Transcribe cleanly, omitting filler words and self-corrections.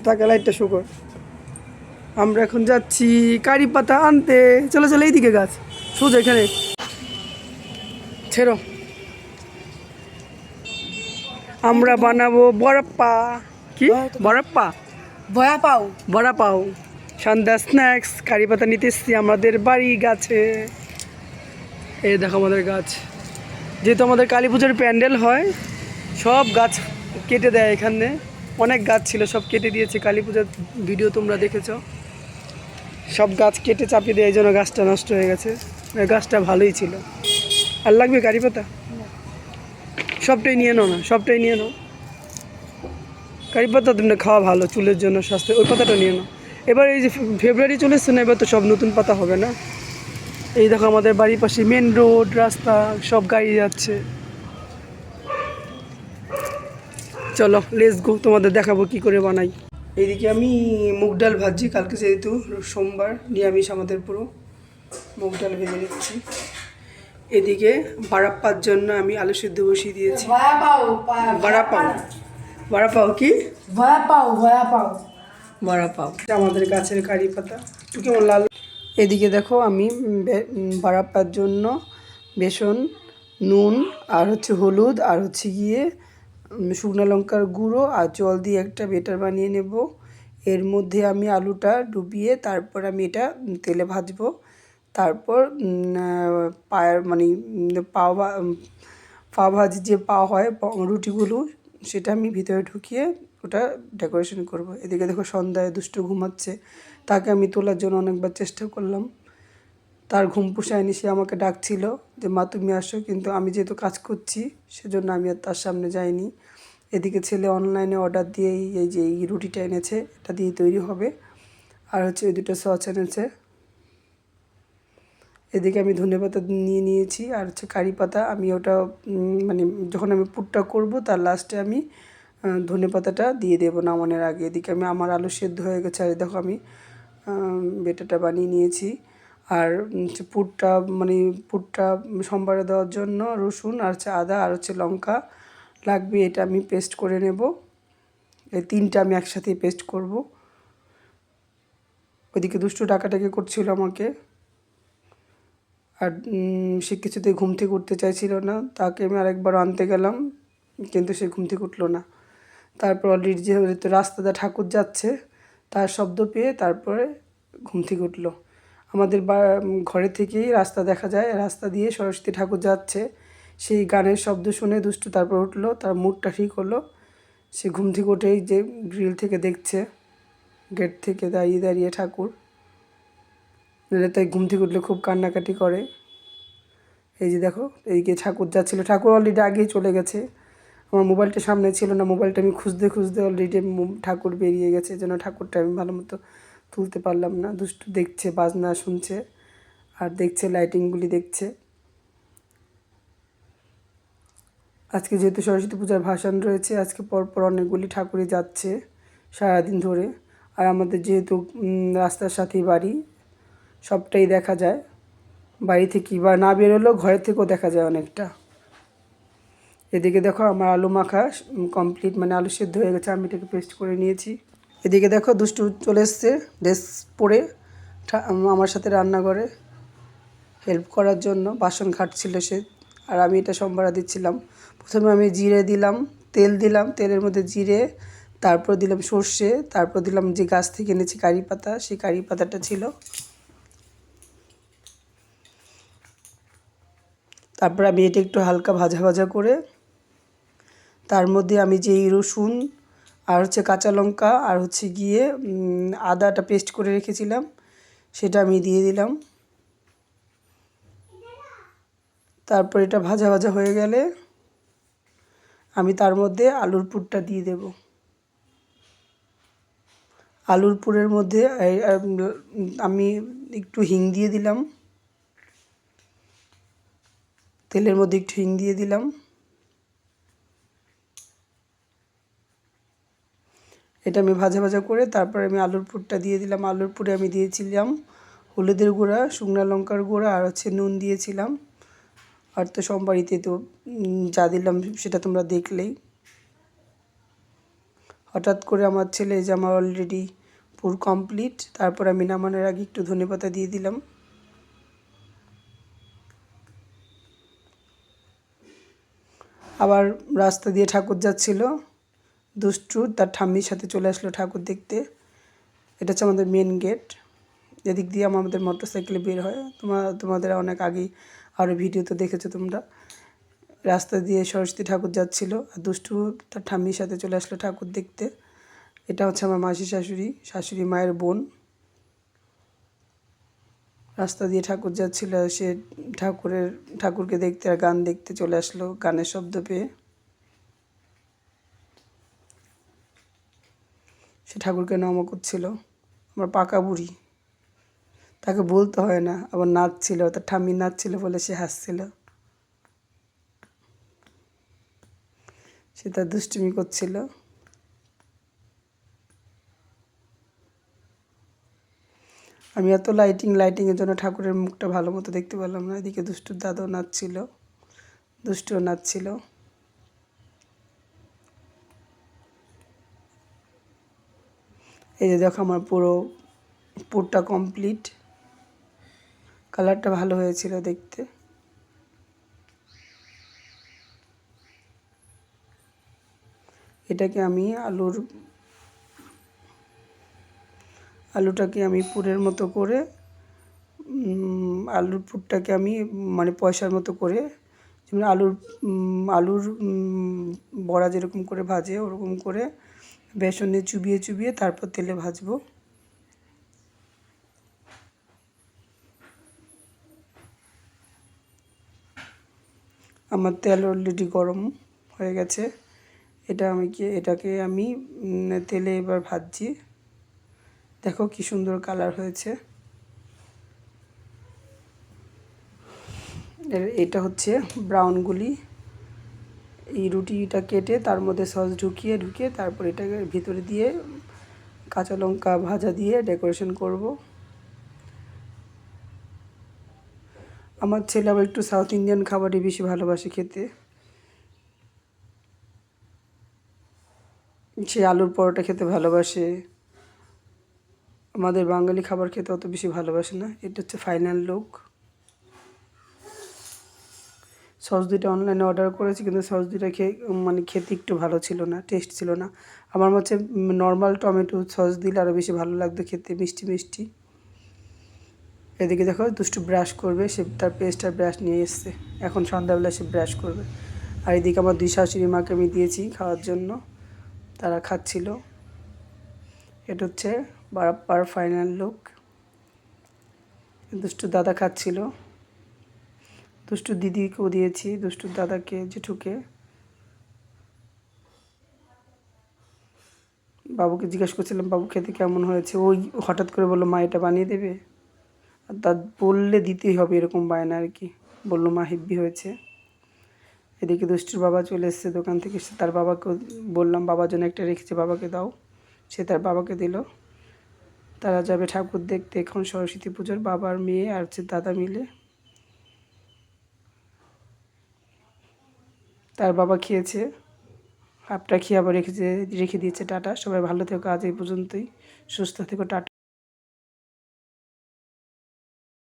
তাকে লাইটটা শো কর। আমরা এখন যাচ্ছি কারি পাতা আনতে। চলো চলো এইদিকে গাছ সোজা এখানে ছেড়ো। আমরা বানাবো বড়াপ্পা। কি বড়াপ্পা? বয়া পাও। বড়া পাও। সন্ধ্যা স্ন্যাক্স কারি পাতা নিতে এসছি আমাদের বাড়ি গাছে। এই দেখো আমাদের গাছ। যেহেতু আমাদের কালী পুজোর প্যান্ডেল হয়, সব গাছ কেটে দেয় এখানে। অনেক গাছ ছিল, সব কেটে দিয়েছে। কালী পূজার ভিডিও তোমরা দেখেছো। সব গাছ কেটে চাপিয়ে দেয়, এই জন্য গাছটা নষ্ট হয়ে গেছে। গাছটা ভালোই ছিল। আর লাগবে কারি পাতা? সবটাই নিয়ে নাও না, সবটাই নিয়ে নাও। কারি পাতা তোমরা খাওয়া ভালো, চুলের জন্য, স্বাস্থ্য। ওই পাতাটা নিয়ে নাও। এবার এই যে ফেব্রুয়ারি চলে এসছে না, এবার তো সব নতুন পাতা হবে না। এই দেখো আমাদের বাড়ির পাশে মেন রোড, রাস্তা, সব গাড়ি যাচ্ছে। চলো লেটস গো, তোমাদের দেখাবো কি করে বানাই। এইদিকে আমি মুগ ডাল ভাজছি, কালকে যেহেতু সোমবার নিরামিষ আমাদের পুরো। মুগ ডাল ভেজে নিচ্ছি। এদিকে বাড়াপ্পার জন্য আমি আলু সিদ্ধ বসিয়ে দিয়েছি। বয়া পাও। বড়া পাও। বড়া পাও কি? বয়া পাও, বয়া পাও। বড়া পাও। আমাদের গাছের কারি পাতা একটু কেমন লাল। এদিকে দেখো আমি বাড়াপ্পার জন্য বেসন, নুন আর হচ্ছে হলুদ আর হচ্ছে গিয়ে শুকনো লঙ্কার গুঁড়ো আর জল দিয়ে একটা বেটার বানিয়ে নেব। এর মধ্যে আমি আলুটা ডুবিয়ে তারপর আমি এটা তেলে ভাজবো। তারপর মানে পাও ভাজি যে পাও হয় রুটিগুলো, সেটা আমি ভিতরে ঢুকিয়ে ওটা ডেকোরেশন করব। এদিকে দেখো সন্ধ্যায় দুষ্টু ঘুমাচ্ছে, তাকে আমি তোলার জন্য অনেকবার চেষ্টা করলাম। তার ঘুম পোষায়নি, সে আমাকে ডাকছিল যে মা তুমি আসো, কিন্তু আমি যেহেতু কাজ করছি সেজন্য আমি আর তার সামনে যাইনি। এদিকে ছেলে অনলাইনে অর্ডার দিয়েই এই যে এই রুটিটা এনেছে, এটা দিয়ে তৈরি হবে। আর হচ্ছে ওই দুটো সস এনেছে। এদিকে আমি ধনেপাতা নিয়ে নিয়েছি আর হচ্ছে কারি পাতা। আমি ওটা মানে যখন আমি পুরটা করব তার লাস্টে আমি ধনেপাতাটা দিয়ে দেবো নামানোর আগে। এদিকে আমার আলু সেদ্ধ হয়ে গেছে। আর দেখো আমি বেটাটা বানিয়ে নিয়েছি। আর পুরটা পুরটা সম্বারে দেওয়ার জন্য রসুন আর হচ্ছে আদা আর হচ্ছে লঙ্কা লাগবে। এটা আমি পেস্ট করে নেব। এই তিনটা আমি একসাথেই পেস্ট করব। ওইদিকে দুষ্টু ডাকাডাকি করছিল আমাকে, আর সে কিছুতেই ঘুম থেকে উঠতে চাইছিল না। তাকে আমি আরেকবার আনতে গেলাম, কিন্তু সে ঘুম থেকে উঠলো না। তারপর অলরেডি যেহেতু রাস্তাতে ঠাকুর যাচ্ছে, তার শব্দ পেয়ে তারপরে ঘুম থেকে উঠলো। আমাদের ঘরে থেকেই রাস্তা দেখা যায়, রাস্তা দিয়ে সরস্বতী ঠাকুর যাচ্ছে। সেই গানের শব্দ শুনে দুষ্টু তারপর উঠলো, তার মুডটা ঠিক হলো। সে ঘুম থেকে উঠেই যে গ্রিল থেকে দেখছে, গেট থেকে দাঁড়িয়ে দাঁড়িয়ে ঠাকুর। তাই ঘুম থেকে উঠলে খুব কান্নাকাটি করে। এই যে দেখো এইদিকে ঠাকুর যাচ্ছিলো, ঠাকুর অলরেডি আগেই চলে গেছে। আমার মোবাইলটা সামনে ছিল না, মোবাইলটা আমি খুঁজতে খুঁজতে অলরেডি ঠাকুর বেরিয়ে গেছে, যেন ঠাকুরটা আমি ভালো মতো তুলতে পারলাম না। দুষ্টু দেখছে, বাজনা শুনছে আর দেখছে লাইটিংগুলি দেখছে। আজকে যেহেতু সরস্বতী পূজার ভাসান রয়েছে, আজকে পরপর অনেকগুলি ঠাকুরই যাচ্ছে সারাদিন ধরে। আর আমাদের যেহেতু রাস্তার সাথেই বাড়ি, সবটাই দেখা যায় বাড়ি থেকে, বা না বেরোলেও ঘরের থেকেও দেখা যায় অনেকটা। এদিকে দেখো আমার আলু মাখা কমপ্লিট, মানে আলু সেদ্ধ হয়ে গেছে, আমি এটাকে পেস্ট করে নিয়েছি। এদিকে দেখো দুষ্টু চলে এসছে ড্রেস পরে আমার সাথে রান্নাঘরে হেল্প করার জন্য। বাসন ঘাটছিল সে, আর আমি এটা সম্বারা দিচ্ছিলাম। প্রথমে আমি জিরে দিলাম, তেল দিলাম, তেলের মধ্যে জিরে, তারপর দিলাম সর্ষে, তারপর দিলাম যে গাছ থেকে এনেছি কারি পাতা, সেই কারি পাতাটা ছিল। তারপর আমি এটা একটু হালকা ভাজা ভাজা করে তার মধ্যে আমি যেই রসুন আর হচ্ছে কাঁচা লঙ্কা আর হচ্ছে গিয়ে আদাটা পেস্ট করে রেখেছিলাম, সেটা আমি দিয়ে দিলাম। তারপর এটা ভাজা ভাজা হয়ে গেলে আমি তার মধ্যে আলুর পুরটা দিয়ে দেব। আলুর পুরের মধ্যে আমি একটু হিং দিয়ে দিলাম, তেলের মধ্যে একটু হিং দিয়ে দিলাম। এটা আমি ভাজা ভাজা করে তারপরে আমি আলুর পুরটা দিয়ে দিলাম। আলুর পুরে আমি দিয়েছিলাম হলুদের গুঁড়া, শুকনো লঙ্কার গুঁড়া আর হচ্ছে নুন দিয়েছিলাম। আর তো সোমবারিতে তো যা দিলাম সেটা তোমরা দেখলেই। হঠাৎ করে আমার ছেলে, এই যে আমার অলরেডি পুর কমপ্লিট। তারপর আমি নামানোর আগে একটু ধনেপাতা দিয়ে দিলাম। আবার রাস্তা দিয়ে ঠাকুর যাচ্ছিল, দুষ্টু তার ঠাম্মির সাথে চলে আসলো ঠাকুর দেখতে। এটা হচ্ছে আমাদের মেন গেট, এদিক দিয়ে আমাদের মোটর সাইকেলে বের হয়। তোমাদের অনেক আগেই আরও ভিডিওতে দেখেছো তোমরা। রাস্তা দিয়ে সরস্বতী ঠাকুর যাচ্ছিল, আর দুষ্টু তার ঠাম্মির সাথে চলে আসলো ঠাকুর দেখতে। এটা হচ্ছে আমার মাসি শাশুড়ি মায়ের বোন। রাস্তা দিয়ে ঠাকুর যাচ্ছিল, সে ঠাকুরকে দেখতে আর গান দেখতে চলে আসলো গানের শব্দ পেয়ে। সে ঠাকুরকে নমঃ করছিল। আমার পাকা বুড়ি, তাকে বলতে হয় না, আবার নাচছিল, তার ঠাম্মি নাচছিল বলে সে হাসছিল। সে তার দুষ্টুমি করছিল। আমি এত লাইটিংয়ের জন্য ঠাকুরের মুখটা ভালো মতো দেখতে পেলাম না। এদিকে দুষ্টুর দাদাও নাচছিল, দুষ্টুও নাচছিল। এই যে দেখো আমার পুরটা কমপ্লিট। কালারটা ভালো হয়েছিল দেখতে। এটাকে আমি আলুটাকে আমি পুরের মতো করে, আলুর পুরটাকে আমি মানে পয়সার মতো করে, যেমন আলুর বড়া যেরকম করে ভাজে ওরকম করে বেসনে চুবিয়ে তারপর তেলে ভাজবো। আমার তেল অলরেডি গরম হয়ে গেছে। এটাকে আমি তেলে এবার ভাজছি। দেখো কি সুন্দর কালার হয়েছে। এটা হচ্ছে ব্রাউন গুলি। এই রুটিটা কেটে তার মধ্যে সস ঢুকিয়ে তারপর এটাকে ভিতরে দিয়ে কাঁচা লঙ্কা ভাজা দিয়ে ডেকোরেশন করব। আমার ছেলে আবার একটু সাউথ ইন্ডিয়ান খাবারই বেশি ভালোবাসে খেতে। সে আলুর পরোটা খেতে ভালোবাসে, আমাদের বাঙালি খাবার খেতে অত বেশি ভালোবাসে না। এটা হচ্ছে ফাইনাল লুক। সস দুইটা অনলাইনে অর্ডার করেছি, কিন্তু সস দুইটা খেতে একটু ভালো ছিল না, টেস্ট ছিল না। আমার হচ্ছে নর্মাল টমেটো সস দিলে আরও বেশি ভালো লাগতো খেতে, মিষ্টি। এদিকে দেখো দুষ্টু ব্রাশ করবে, সে তার পেস্ট আর ব্রাশ নিয়ে এসছে। এখন সন্ধ্যাবেলা সে ব্রাশ করবে। আর এদিকে আমার দুই শাশুড়ি মাকে আমি দিয়েছি খাওয়ার জন্য, তারা খাচ্ছিল। এটা হচ্ছে বারাপ্পার ফাইনাল লুক। দুষ্টু দাদা খাচ্ছিল, দুষ্টু দিদিকেও দিয়েছি, দুষ্টুর দাদাকে, জেঠুকে। বাবুকে জিজ্ঞেস করছিলাম বাবু খেতে কেমন হয়েছে, ওই হঠাৎ করে বললো মা এটা বানিয়ে দেবে। আর তা বললে দিতেই হবে, এরকম বায়না আর কি। বললো মা হেব্বি হয়েছে। এদিকে দুষ্টুর বাবা চলে এসেছে দোকান থেকে, সে তার বাবাকে বললাম বাবার জন্য একটা রেখেছে, বাবাকে দাও। সে তার বাবাকে দিল। তারা যাবে ঠাকুর দেখতে এখন সরস্বতী পুজোর, বাবার মেয়ে আর হচ্ছে দাদা মিলে। তার বাবা খেয়েছে, হাফটা খেয়ে আবার রেখে দিয়েছে। টাটা, সবাই ভালো থেকো, আজ এই পর্যন্তই, সুস্থ থেকো, টাটা।